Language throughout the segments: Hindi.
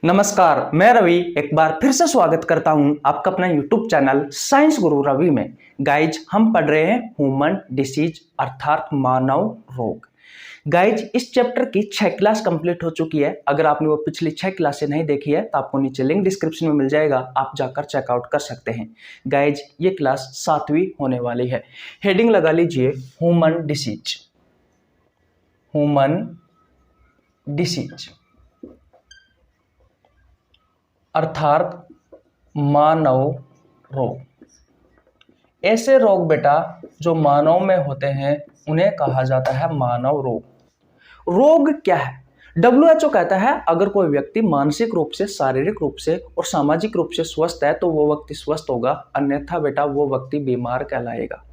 नमस्कार, मैं रवि एक बार फिर से स्वागत करता हूं आपका अपना YouTube चैनल साइंस गुरु रवि में। गाइज हम पढ़ रहे हैं ह्यूमन डिसीज अर्थात मानव रोग। गाइज इस चैप्टर की 6 क्लास कंप्लीट हो चुकी है। अगर आपने वो पिछली 6 क्लासें नहीं देखी है तो आपको नीचे लिंक डिस्क्रिप्शन में मिल जाएगा, आप जाकर चेकआउट कर सकते हैं। गाइज ये क्लास 7वीं होने वाली है। हेडिंग लगा लीजिए ह्यूमन डिसीज। ह्यूमन डिसीज अर्थात मानव रोग। ऐसे रोग बेटा जो मानव में होते हैं उन्हें कहा जाता है मानव रोग। रोग क्या है? WHO कहता है अगर कोई व्यक्ति मानसिक रूप से, शारीरिक रूप से और सामाजिक रूप से स्वस्थ है तो वो व्यक्ति स्वस्थ होगा, अन्यथा बेटा वो व्यक्ति बीमार कहलाएगा।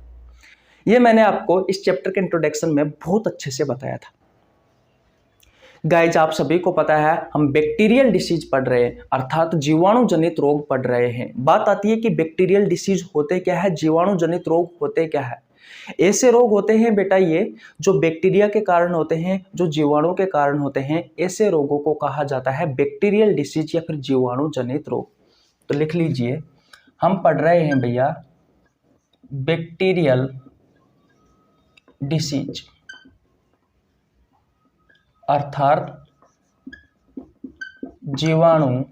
ये मैंने आपको इस चैप्टर के इंट्रोडक्शन में बहुत अच्छे से बताया था। गाइज आप सभी को पता है हम बैक्टीरियल डिसीज पढ़ रहे हैं अर्थात जीवाणु जनित रोग पढ़ रहे हैं। बात आती है कि बैक्टीरियल डिसीज होते क्या है, जीवाणु जनित रोग होते क्या है। ऐसे रोग होते हैं बेटा ये जो बैक्टीरिया के कारण होते हैं, जो जीवाणु के कारण होते हैं। ऐसे रोगों को कहा जाता है बैक्टीरियल डिसीज या फिर जीवाणु जनित रोग। तो लिख लीजिए हम पढ़ रहे हैं भैया बैक्टीरियल डिसीज अर्थात जीवाणु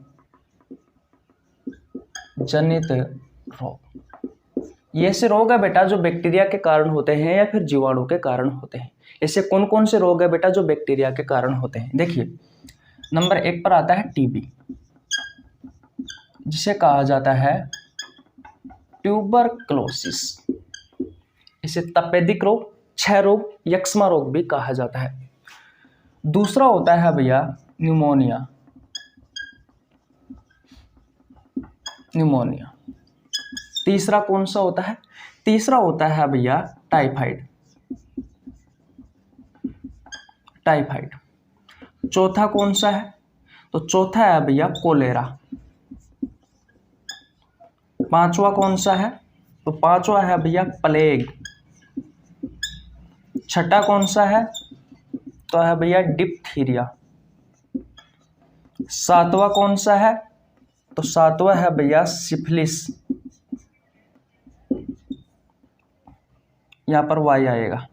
जनित रोग। ये ऐसे रोग है बेटा जो बैक्टीरिया के कारण होते हैं या फिर जीवाणु के कारण होते हैं। ऐसे कौन कौन से रोग है बेटा जो बैक्टीरिया के कारण होते हैं? देखिए नंबर 1 पर आता है टीबी, जिसे कहा जाता है ट्यूबरक्लोसिस। इसे तपेदिक रोग, क्षय रोग, यक्ष्मा रोग भी कहा जाता है। दूसरा होता है भैया न्यूमोनिया। न्यूमोनिया। तीसरा कौन सा होता है? तीसरा होता है भैया टाइफाइड। टाइफाइड। चौथा कौन सा है? तो चौथा है भैया कोलेरा। पांचवा कौन सा है? तो पांचवा है भैया प्लेग। छठा कौन सा है? तो है भैया डिप्थीरिया। सातवां कौन सा है? तो सातवां है भैया सिफिलिस। यहां पर वाई आएगा,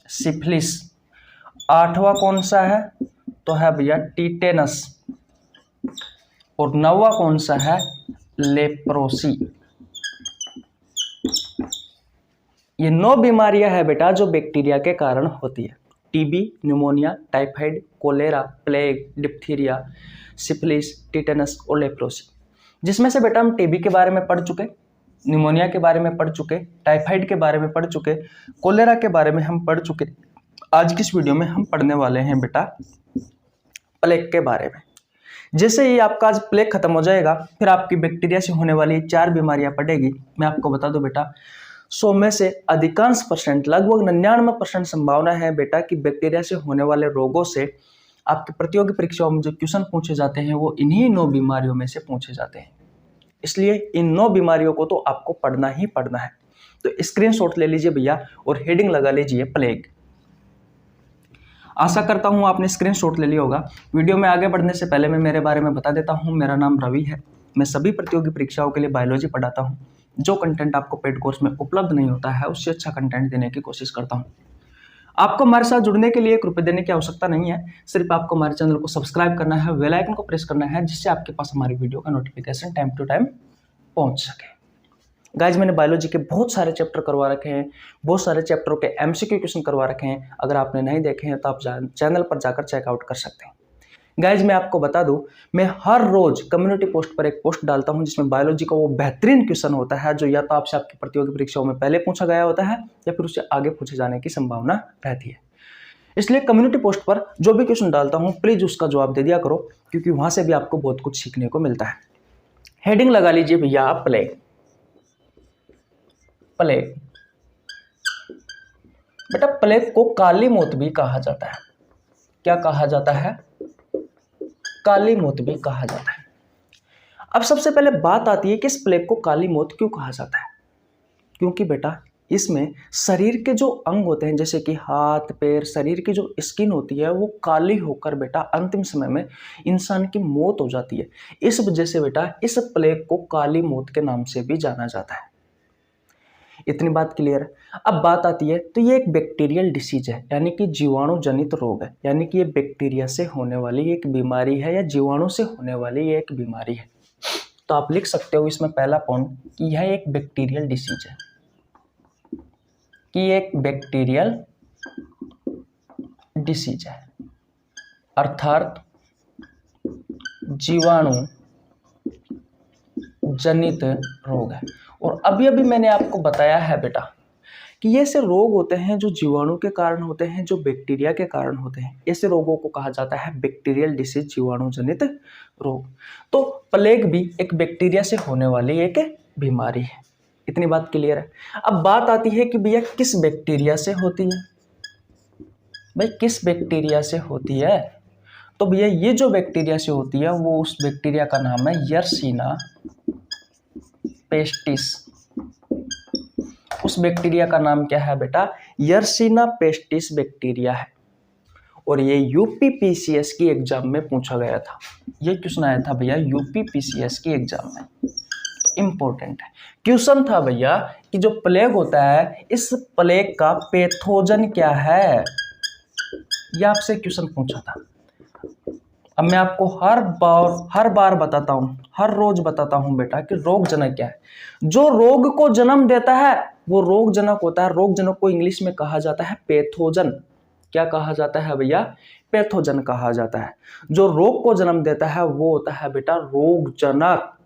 सिफिलिस। आठवां कौन सा है? तो है भैया टीटेनस। और 9वां कौन सा है? लेप्रोसी। ये 9 बीमारियां है बेटा जो बैक्टीरिया के कारण होती है। TB, pneumonia, typhoid, cholera, plague, diphtheria, syphilis, tetanus और लेप्रोसी। जिसमें से बेटा हम टीबी के बारे में पढ़ चुके, न्यूमोनिया के बारे में पढ़ चुके, टाइफाइड के बारे में पढ़ चुके, कोलेरा के बारे में हम पढ़ चुके। आज की इस वीडियो में हम पढ़ने वाले हैं बेटा प्लेग के बारे में। जैसे ही आपका आज प्लेग खत्म हो जाएगा फिर आपकी बैक्टीरिया से होने वाली 4 बीमारियां पड़ेगी। मैं आपको बता दूं बेटा 100 में से अधिकांश परसेंट, लगभग 99% संभावना है बेटा कि बैक्टीरिया से होने वाले रोगों से आपकी प्रतियोगी परीक्षाओं में जो क्वेश्चन पूछे जाते हैं वो इन्हीं 9 बीमारियों में से पूछे जाते हैं। इसलिए इन 9 बीमारियों को तो आपको पढ़ना ही पढ़ना है। तो स्क्रीनशॉट ले लीजिए भैया और हेडिंग लगा लीजिए प्लेग। आशा करता हूं आपने स्क्रीनशॉट ले लिया होगा। वीडियो में आगे बढ़ने से पहले मैं मेरे बारे में बता देता हूं। मेरा नाम रवि है। मैं सभी प्रतियोगी परीक्षाओं के लिए बायोलॉजी पढ़ाता हूं। जो कंटेंट आपको पेड कोर्स में उपलब्ध नहीं होता है उससे अच्छा कंटेंट देने की कोशिश करता हूं। आपको हमारे साथ जुड़ने के लिए ₹1 देने की आवश्यकता नहीं है। सिर्फ आपको हमारे चैनल को सब्सक्राइब करना है, बेल आइकन को प्रेस करना है, जिससे आपके पास हमारी वीडियो का नोटिफिकेशन टाइम टू टाइम पहुंच सके। गाइज मैंने बायोलॉजी के बहुत सारे चैप्टर करवा रखे हैं, बहुत सारे चैप्टरों के MCQ क्वेश्चन करवा रखे हैं। अगर आपने नहीं देखे हैं तो आप चैनल पर जाकर चेकआउट कर सकते हैं। गाइज मैं आपको बता दूं, मैं हर रोज कम्युनिटी पोस्ट पर एक पोस्ट डालता हूं जिसमें बायोलॉजी का वो बेहतरीन क्वेश्चन होता है जो या तो आपसे आपकी प्रतियोगी परीक्षाओं में पहले पूछा गया होता है या फिर उससे आगे पूछे जाने की संभावना रहती है। इसलिए कम्युनिटी पोस्ट पर जो भी क्वेश्चन डालता हूं प्लीज उसका जवाब दे दिया करो, क्योंकि वहां से भी आपको बहुत कुछ सीखने को मिलता है। हेडिंग लगा लीजिए भैया आप प्लेग। प्लेग बेटा प्लेग को काली मौत भी कहा जाता है। क्या कहा जाता है? काली मौत भी कहा जाता है। अब सबसे पहले बात आती है कि इस प्लेग को काली मौत क्यों कहा जाता है? क्योंकि बेटा इसमें शरीर के जो अंग होते हैं जैसे कि हाथ पैर, शरीर की जो स्किन होती है वो काली होकर बेटा अंतिम समय में इंसान की मौत हो जाती है। इस वजह से बेटा इस प्लेग को काली मौत के नाम से भी जाना जाता है। इतनी बात क्लियर है। अब बात आती है, तो ये एक बैक्टीरियल डिसीज है, यानी कि जीवाणु जनित रोग है, यानी कि ये बैक्टीरिया से होने वाली एक बीमारी है या जीवाणु से होने वाली एक बीमारी है। तो आप लिख सकते हो इसमें पहला पॉइंट कि यह एक बैक्टीरियल डिसीज है, कि एक बैक्टीरियल डिसीज है, अर्थात जीवाणु जनित रोग है। और अभी अभी मैंने आपको बताया है बेटा कि ये ऐसे रोग होते हैं जो जीवाणु के कारण होते हैं, जो बैक्टीरिया के कारण होते हैं। ऐसे रोगों को कहा जाता है बैक्टीरियल डिसीज, जीवाणु जनित रोग। तो प्लेग भी एक बैक्टीरिया से होने वाली एक बीमारी है। इतनी बात क्लियर है। अब बात आती है कि भैया किस बैक्टीरिया से होती है। भाई किस बैक्टीरिया से होती है? तो भैया ये जो बैक्टीरिया से होती है वो उस बैक्टीरिया का नाम है यर्सीना पेस्टिस। उस बैक्टीरिया का नाम क्या है बेटा? यर्सीना पेस्टिस बैक्टीरिया है। और ये यूपीपीसीएस की एग्जाम में पूछा गया था। ये क्वेश्चन आया था भैया यूपीपीसीएस की एग्जाम में, तो इम्पोर्टेंट है। क्वेश्चन था भैया कि जो प्लेग होता है इस प्लेग का पैथोजन क्या है, ये आपसे क्वेश्चन पूछा था। अब मैं आपको हर बार बताता हूँ, हर रोज बताता हूँ बेटा कि रोग जनक क्या है। जो रोग को जन्म देता है वो रोग जनक होता है। रोग जनक को इंग्लिश में कहा जाता है पैथोजन। क्या कहा जाता है भैया? पैथोजन कहा जाता है। जो रोग को जन्म देता है वो होता है बेटा रोग जनक।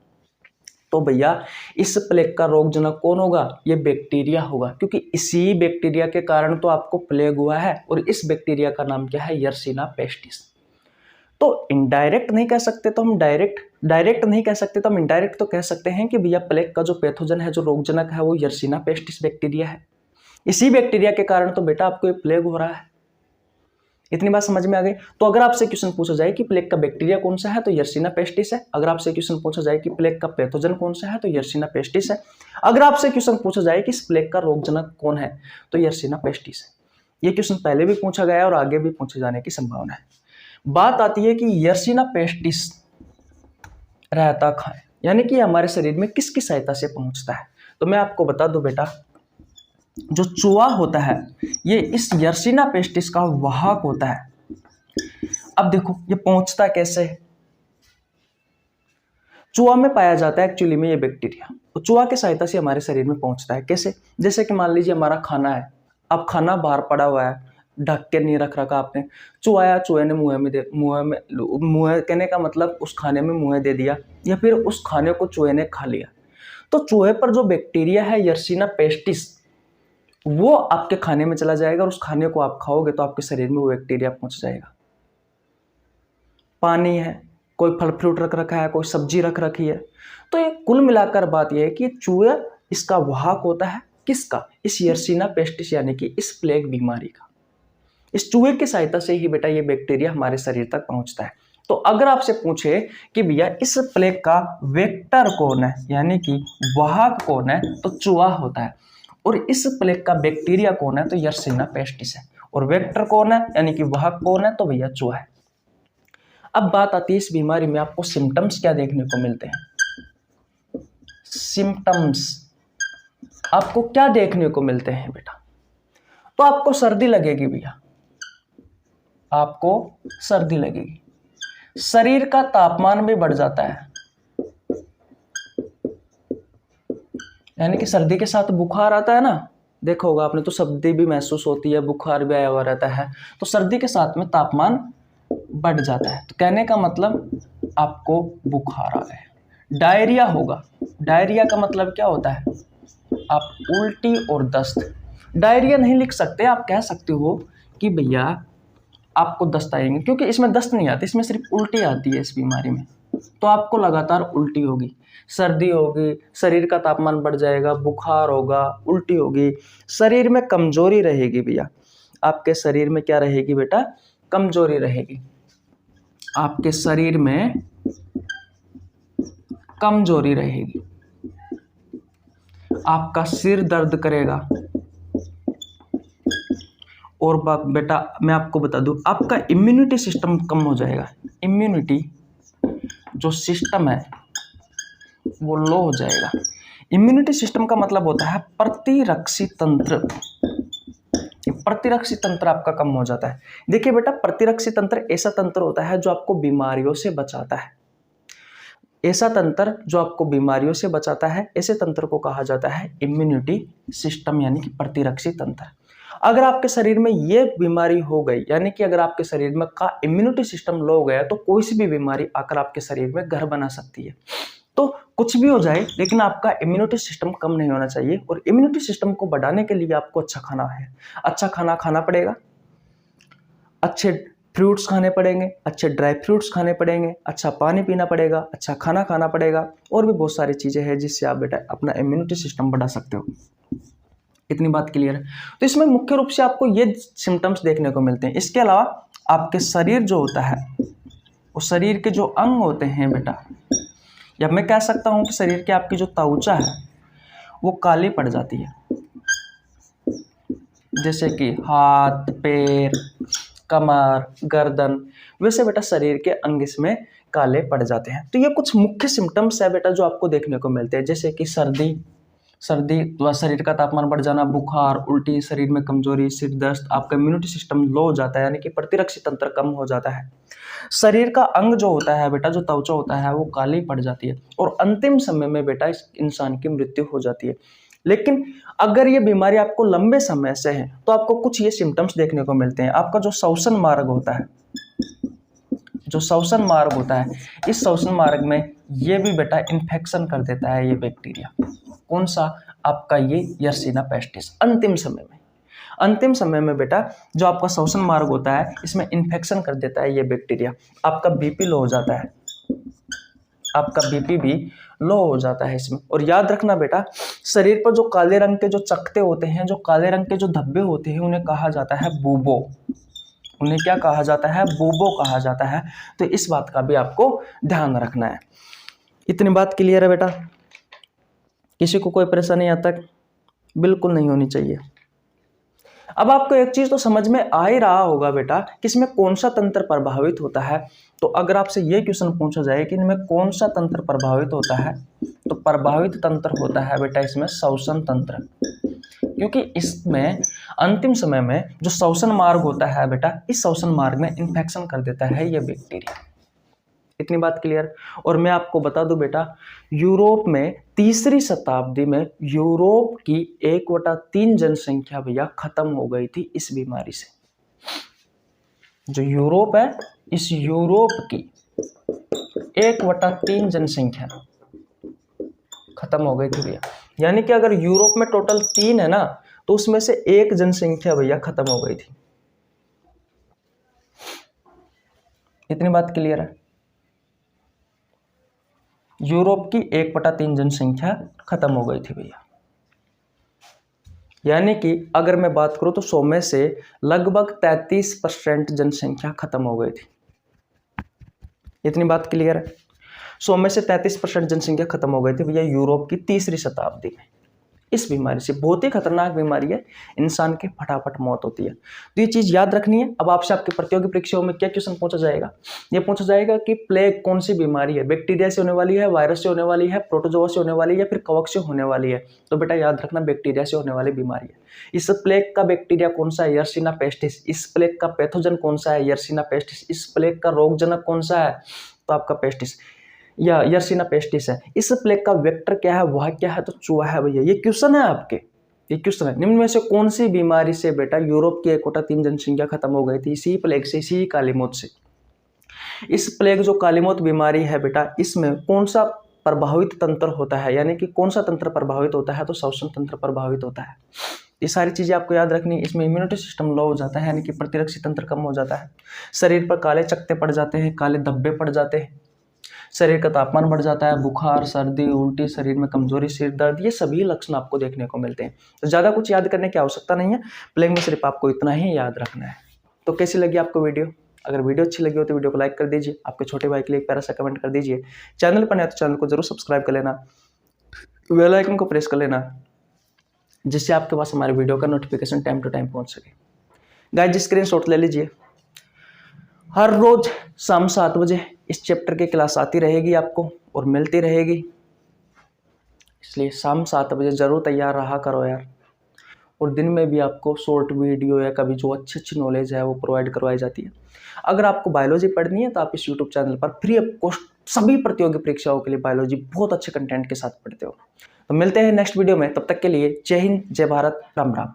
तो भैया इस प्लेग का रोग जनक कौन होगा? ये बैक्टीरिया होगा, क्योंकि इसी बैक्टीरिया के कारण तो आपको प्लेग हुआ है। और इस बैक्टीरिया का नाम क्या है? यर्सीना पेस्टिस। तो इनडायरेक्ट नहीं कह सकते तो हम डायरेक्ट नहीं कह सकते तो हम इनडायरेक्ट तो कह सकते हैं कि भैया प्लेग का जो पैथोजन है, जो रोगजनक है, वो यर्सीना पेस्टिस बैक्टीरिया है। इसी बैक्टीरिया के कारण तो बेटा आपको ये प्लेग हो रहा है। इतनी बात समझ में आ गई। तो अगर आपसे क्वेश्चन पूछा जाए कि प्लेग का बैक्टीरिया कौन सा है, तो यर्सीना पेस्टिस है। अगर आपसे क्वेश्चन पूछा जाए कि प्लेग का पैथोजन कौन सा है, तो यर्सीना पेस्टिस है। अगर आपसे क्वेश्चन पूछा जाए कि इस प्लेग का रोगजनक कौन है, तो यर्सीना पेस्टिस है। ये क्वेश्चन पहले भी पूछा गया है और आगे भी पूछे जाने की संभावना है। बात आती है कि यर्सीना पेस्टिस रहता कहाँ है, यानी कि हमारे शरीर में किसकी सहायता से पहुंचता है। तो मैं आपको बता दूं बेटा, जो चूहा होता है ये इस यर्सीना पेस्टिस का वाहक होता है। अब देखो ये पहुंचता कैसे है। चूहा में पाया जाता है एक्चुअली में ये बैक्टीरिया, तो चूहा की सहायता से हमारे शरीर में पहुंचता है। कैसे? जैसे कि मान लीजिए हमारा खाना है, अब खाना बाहर पड़ा हुआ है, ढक के नहीं रख रखा आपने, चूहा आया, चूहे ने मुँह कहने का मतलब उस खाने में मुँह दे दिया, या फिर उस खाने को चूहे ने खा लिया। तो चूहे पर जो बैक्टीरिया है यर्सीना पेस्टिस, वो आपके खाने में चला जाएगा और उस खाने को आप खाओगे तो आपके शरीर में वो बैक्टीरिया पहुंच जाएगा। पानी है, कोई फल फ्रूट रख रखा है, कोई सब्जी रख रखी है, तो ये कुल मिलाकर बात यह है कि चूहा इसका वाहक होता है। किसका? इस यर्सीना पेस्टिस यानी कि इस प्लेग बीमारी का। इस चूहे की सहायता से ही बेटा ये बैक्टीरिया हमारे शरीर तक पहुंचता है। तो अगर आपसे पूछे कि भैया इस प्लेग का वेक्टर कौन है, यानी कि वाहक कौन है, तो चूहा होता है। और इस प्लेग का बैक्टीरिया कौन है, तो यर्सीना पेस्टिस है। और वेक्टर कौन है, यानी कि वाहक कौन है, तो भैया चूहा है। अब बात आती है इस बीमारी में आपको सिम्टम्स क्या देखने को मिलते हैं। सिम्टम्स आपको क्या देखने को मिलते हैं बेटा? तो आपको सर्दी लगेगी भैया, आपको सर्दी लगेगी, शरीर का तापमान भी बढ़ जाता है, यानी कि सर्दी के साथ बुखार आता है ना, देखा होगा आपने, तो सर्दी भी महसूस होती है, बुखार भी आया हुआ रहता है, तो सर्दी के साथ में तापमान बढ़ जाता है। तो कहने का मतलब आपको बुखार आ गया। डायरिया होगा, डायरिया का मतलब क्या होता है? आप उल्टी और दस्त। डायरिया नहीं लिख सकते, आप कह सकते हो कि भैया आपको दस्त आएंगे, क्योंकि इसमें दस्त नहीं आती, इसमें सिर्फ उल्टी आती है इस बीमारी में। तो आपको लगातार उल्टी होगी, सर्दी होगी, शरीर का तापमान बढ़ जाएगा, बुखार होगा, उल्टी होगी, शरीर में कमजोरी रहेगी भैया। आपके शरीर में क्या रहेगी बेटा? कमजोरी रहेगी। आपके शरीर में कमजोरी रहेगी, आपका सिर दर्द करेगा, और बेटा मैं आपको बता दूं, आपका इम्यूनिटी सिस्टम कम हो जाएगा। इम्यूनिटी जो सिस्टम है वो लो हो जाएगा। इम्यूनिटी सिस्टम का मतलब होता है प्रतिरक्षी तंत्र। प्रतिरक्षी तंत्र आपका कम हो जाता है। देखिए बेटा, प्रतिरक्षी तंत्र ऐसा तंत्र होता है जो आपको बीमारियों से बचाता है। ऐसा तंत्र जो आपको बीमारियों से बचाता है, ऐसे तंत्र को कहा जाता है इम्यूनिटी सिस्टम, यानी कि प्रतिरक्षी तंत्र। अगर आपके शरीर में ये बीमारी हो गई, यानी कि अगर आपके शरीर में का इम्यूनिटी सिस्टम लो हो गया, तो कोई सी भी बीमारी आकर आपके शरीर में घर बना सकती है। तो कुछ भी हो जाए, लेकिन आपका इम्यूनिटी सिस्टम कम नहीं होना चाहिए। और इम्यूनिटी सिस्टम को बढ़ाने के लिए आपको अच्छा खाना खाना पड़ेगा, अच्छे फ्रूट्स खाने पड़ेंगे, अच्छे ड्राई फ्रूट्स खाने पड़ेंगे, अच्छा पानी पीना पड़ेगा, अच्छा खाना खाना पड़ेगा, और भी बहुत सारी चीज़ें हैं जिससे आप बेटा अपना इम्यूनिटी सिस्टम बढ़ा सकते हो। इतनी बात क्लियर है। तो इसमें मुख्य रूप से आपको ये सिम्टम्स देखने को मिलते हैं। इसके अलावा आपके शरीर जो होता है, वो शरीर के जो अंग होते हैं बेटा, या मैं कह सकता हूँ कि शरीर की आपकी जो त्वचा है वो काली पड़ जाती है। जैसे कि हाथ, पैर, कमर, गर्दन, वैसे बेटा शरीर के अंग इसमें काले पड़ जाते हैं। तो ये कुछ मुख्य सिम्टम्स है बेटा जो आपको देखने को मिलते हैं, जैसे कि सर्दी तो शरीर का तापमान बढ़ जाना, बुखार, उल्टी, शरीर में कमजोरी, सिर दर्द, आपका इम्यूनिटी सिस्टम लो हो जाता है, यानी कि प्रतिरक्षी तंत्र कम हो जाता है। शरीर का अंग जो होता है बेटा, जो त्वचा होता है, वो काली पड़ जाती है, और अंतिम समय में बेटा इस इंसान की मृत्यु हो जाती है। लेकिन अगर ये बीमारी आपको लंबे समय से है तो आपको कुछ ये सिम्टम्स देखने को मिलते हैं। आपका जो श्वसन मार्ग होता है, इस श्वसन मार्ग में ये भी बेटा इन्फेक्शन कर देता है ये बैक्टीरिया। कौन सा? आपका ये यर्सीना पेस्टिस। अंतिम समय में बेटा जो आपका श्वसन मार्ग होता है, इसमें इन्फेक्शन कर देता है ये बैक्टीरिया। आपका बीपी लो हो जाता है, आपका बीपी भी लो हो जाता है इसमें। और याद रखना बेटा, शरीर पर जो काले रंग के जो चकते होते हैं, जो काले रंग के जो धब्बे होते हैं, उन्हें कहा जाता है बूबो। उन्हें क्या कहा जाता है? बूबो कहा जाता है। तो इस बात का भी आपको ध्यान रखना है। इतनी बात क्लियर है बेटा? किसी को कोई परेशानी यहाँ तक बिल्कुल नहीं होनी चाहिए। अब आपको एक चीज तो समझ में आ ही रहा होगा बेटा कि इसमें कौन सा तंत्र प्रभावित होता है। तो अगर आपसे ये क्वेश्चन पूछा जाए कि इनमें कौन सा तंत्र प्रभावित होता है, तो प्रभावित तंत्र होता है बेटा इसमें श्वसन तंत्र, क्योंकि इसमें अंतिम समय में जो श्वसन मार्ग होता है बेटा, इस श्वसन मार्ग में इन्फेक्शन कर देता है ये बैक्टीरिया। इतनी बात क्लियर? और मैं आपको बता दूं बेटा, यूरोप में 3री शताब्दी में यूरोप की 1/3 जनसंख्या भैया खत्म हो गई थी इस बीमारी से। जो यूरोप है, इस यूरोप की 1/3 जनसंख्या खत्म हो गई थी भैया। यानी कि अगर यूरोप में टोटल 3 है ना, तो उसमें से 1 जनसंख्या भैया खत्म हो गई थी। इतनी बात क्लियर है? यूरोप की 1/3 जनसंख्या खत्म हो गई थी भैया। यानी कि अगर मैं बात करूं तो 100 में से लगभग 33% जनसंख्या खत्म हो गई थी। इतनी बात क्लियर है? 100 में से 33% जनसंख्या खत्म हो गई थी भैया यूरोप की 3री शताब्दी में। इस बीमारी से, बहुत ही खतरनाक बीमारी है, इंसान की फटाफट मौत होती है। तो ये चीज याद रखनी है। अब आपसे आपकी प्रतियोगी परीक्षाओं में क्या क्वेश्चन पूछा जाएगा? ये पूछा जाएगा कि प्लेग कौन सी बीमारी है, बैक्टीरिया से होने वाली है, वायरस से होने वाली है, प्रोटोजोआ से होने वाली है, या फिर कवक से होने वाली है? तो बेटा याद रखना, बैक्टीरिया से होने वाली बीमारी है। इस प्लेग का बैक्टीरिया कौन सा है? यर्सीना पेस्टिस। इस प्लेग का पैथोजन कौन सा है? यर्सीना पेस्टिस। इस प्लेग का रोगजनक कौन सा है? तो आपका पेस्टिस या यर्सीना पेस्टिस है। इस प्लेग का वेक्टर क्या है? वह क्या है? तो चूहा है भैया। ये क्वेश्चन है आपके, ये क्वेश्चन है। निम्न में से कौन सी बीमारी से बेटा यूरोप की 1/3 जनसंख्या खत्म हो गई थी? इसी प्लेग से, इसी काली मौत से। इस प्लेग जो काली मौत बीमारी है बेटा, इसमें कौन सा प्रभावित तंत्र होता है? यानी कि कौन सा तंत्र प्रभावित होता है? तो श्वसन तंत्र प्रभावित होता है। ये सारी चीजें आपको याद रखनी है। इसमें इम्यूनिटी सिस्टम लो हो जाता है, यानी कि प्रतिरक्षी तंत्र कम हो जाता है। शरीर पर काले चकत्ते पड़ जाते हैं, काले धब्बे पड़ जाते हैं, शरीर का तापमान बढ़ जाता है, बुखार, सर्दी, उल्टी, शरीर में कमजोरी, सिर दर्द, ये सभी लक्षण आपको देखने को मिलते हैं। तो ज़्यादा कुछ याद करने की आवश्यकता नहीं है, प्लेग में सिर्फ आपको इतना ही याद रखना है। तो कैसी लगी आपको वीडियो? अगर वीडियो अच्छी लगी हो तो वीडियो को लाइक कर दीजिए, आपके छोटे भाई के लिए एक प्यारा सा कमेंट कर दीजिए। चैनल पर नया तो चैनल को जरूर सब्सक्राइब कर लेना, बेल आइकन को प्रेस कर लेना, जिससे आपके पास हमारे वीडियो का नोटिफिकेशन टाइम टू टाइम पहुँच सके। गाइस स्क्रीनशॉट ले लीजिए। हर रोज शाम 7 बजे इस चैप्टर की क्लास आती रहेगी आपको और मिलती रहेगी, इसलिए शाम 7 बजे जरूर तैयार रहा करो यार। और दिन में भी आपको शॉर्ट वीडियो या कभी जो अच्छी अच्छी नॉलेज है वो प्रोवाइड करवाई जाती है। अगर आपको बायोलॉजी पढ़नी है तो आप इस यूट्यूब चैनल पर फ्री ऑफ कॉस्ट सभी प्रतियोगी परीक्षाओं के लिए बायोलॉजी बहुत अच्छे कंटेंट के साथ पढ़ते हो। तो मिलते हैं नेक्स्ट वीडियो में, तब तक के लिए जय हिंद, जय भारत, राम राम।